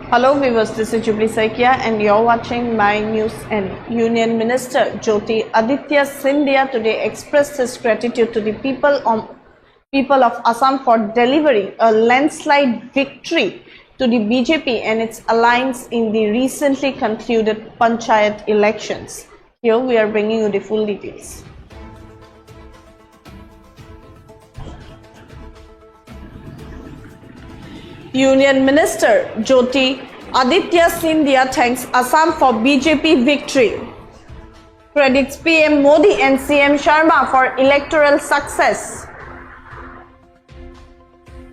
Hello viewers, this is Jubilee Saikia and you're watching My News and Union Minister Jyoti Aditya Scindia today expressed his gratitude to the people of Assam for delivering a landslide victory to the BJP and its alliance in the recently concluded Panchayat elections. Here we are bringing you the full details. Union Minister Jyoti Aditya Scindia thanks Assam for BJP victory, credits PM Modi and CM Sharma for electoral success,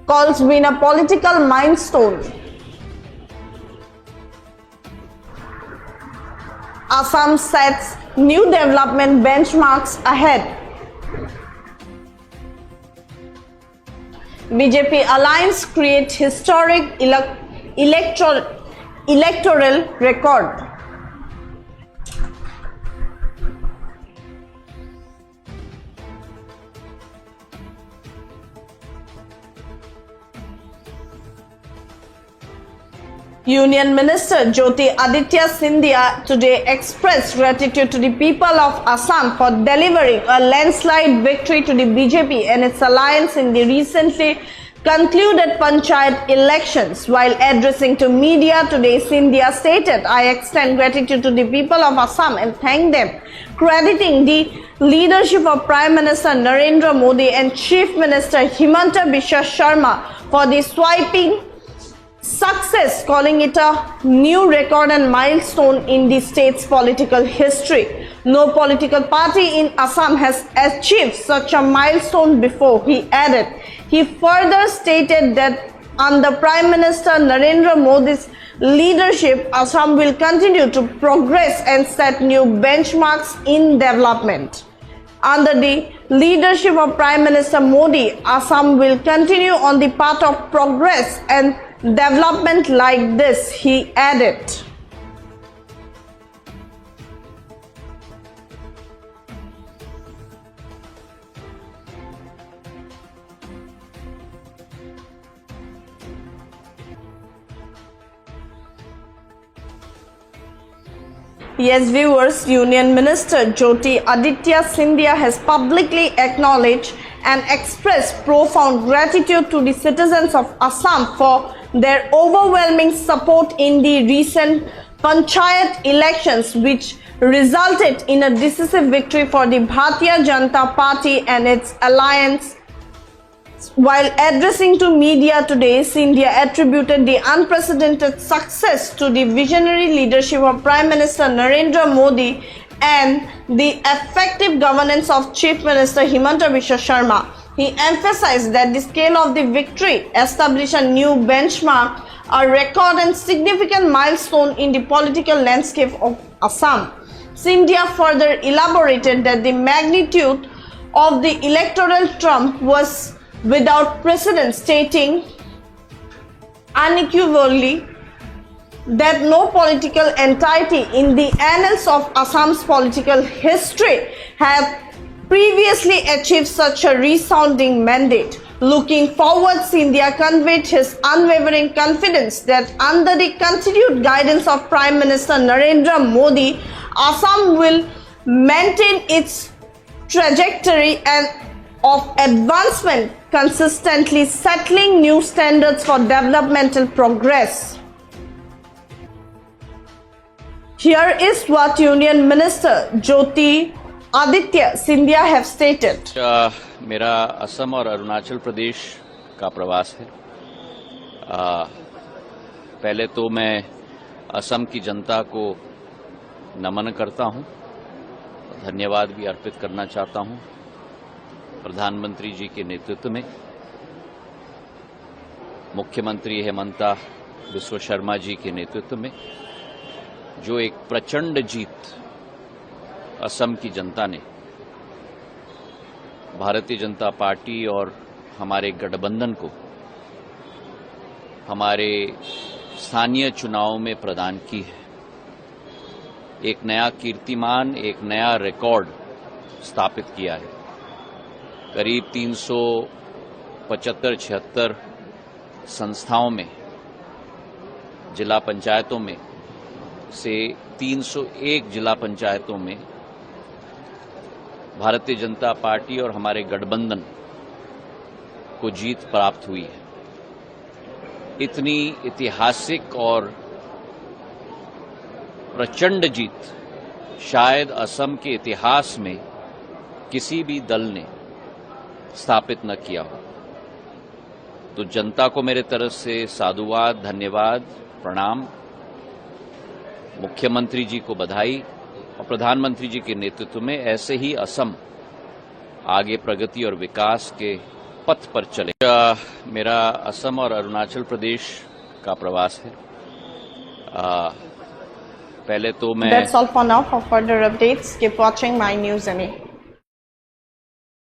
calls win a political milestone. Assam sets new development benchmarks ahead. BJP alliance create historic electoral record. Union Minister Jyoti Aditya Scindia today expressed gratitude to the people of Assam for delivering a landslide victory to the BJP and its alliance in the recently concluded Panchayat elections. While addressing to media today, Scindia stated, "I extend gratitude to the people of Assam and thank them, crediting the leadership of Prime Minister Narendra Modi and Chief Minister Himanta Biswa Sharma for the sweeping success, calling it a new record and milestone in the state's political history. No political party in Assam has achieved such a milestone before," he added. He further stated that under Prime Minister Narendra Modi's leadership, Assam will continue to progress and set new benchmarks in development. Under the leadership of Prime Minister Modi, Assam will continue on the path of progress and development like this, he added. Yes, viewers, Union Minister Jyoti Aditya Scindia has publicly acknowledged and expressed profound gratitude to the citizens of Assam for their overwhelming support in the recent Panchayat elections, which resulted in a decisive victory for the Bharatiya Janata Party and its alliance. While addressing to media today, Scindia attributed the unprecedented success to the visionary leadership of Prime Minister Narendra Modi and the effective governance of Chief Minister Himanta Biswa Sharma. He emphasized that the scale of the victory established a new benchmark, a record and significant milestone in the political landscape of Assam. Scindia further elaborated that the magnitude of the electoral trump was without precedent, stating unequivocally that no political entity in the annals of Assam's political history had previously achieved such a resounding mandate. Looking forward, Scindia conveyed his unwavering confidence that under the continued guidance of Prime Minister Narendra Modi, Assam will maintain its trajectory and of advancement, consistently settling new standards for developmental progress. Here is what Union Minister Jyoti Aditya Scindia have stated. मेरा असम और अरुणाचल प्रदेश का प्रवास है। पहले तो मैं असम की जनता को नमन करता हूं, धन्यवाद भी अर्पित करना चाहता हूं प्रधानमंत्री जी के नेतृत्व में, मुख्यमंत्री हेमंता बिस्वा शर्मा जी के नेतृत्व में जो एक प्रचंड जीत असम की जनता ने भारतीय जनता पार्टी और हमारे गठबंधन को हमारे स्थानीय चुनाव में प्रदान की है। एक नया कीर्तिमान, एक नया रिकॉर्ड स्थापित किया है। करीब 375-76 संस्थाओं में जिला पंचायतों में से 301 जिला पंचायतों में भारतीय जनता पार्टी और हमारे गठबंधन को जीत प्राप्त हुई है। इतनी ऐतिहासिक और प्रचंड जीत शायद असम के इतिहास में किसी भी दल ने स्थापित न किया हो। तो जनता को मेरे तरफ से साधुवाद, धन्यवाद, प्रणाम। मुख्यमंत्री जी को बधाई और प्रधानमंत्री जी के नेतृत्व में ऐसे ही असम आगे प्रगति और विकास के पथ पर चले। मेरा असम और अरुणाचल प्रदेश का प्रवास है। पहले तो मैं That's all for now. For further updates, keep watching My News MA.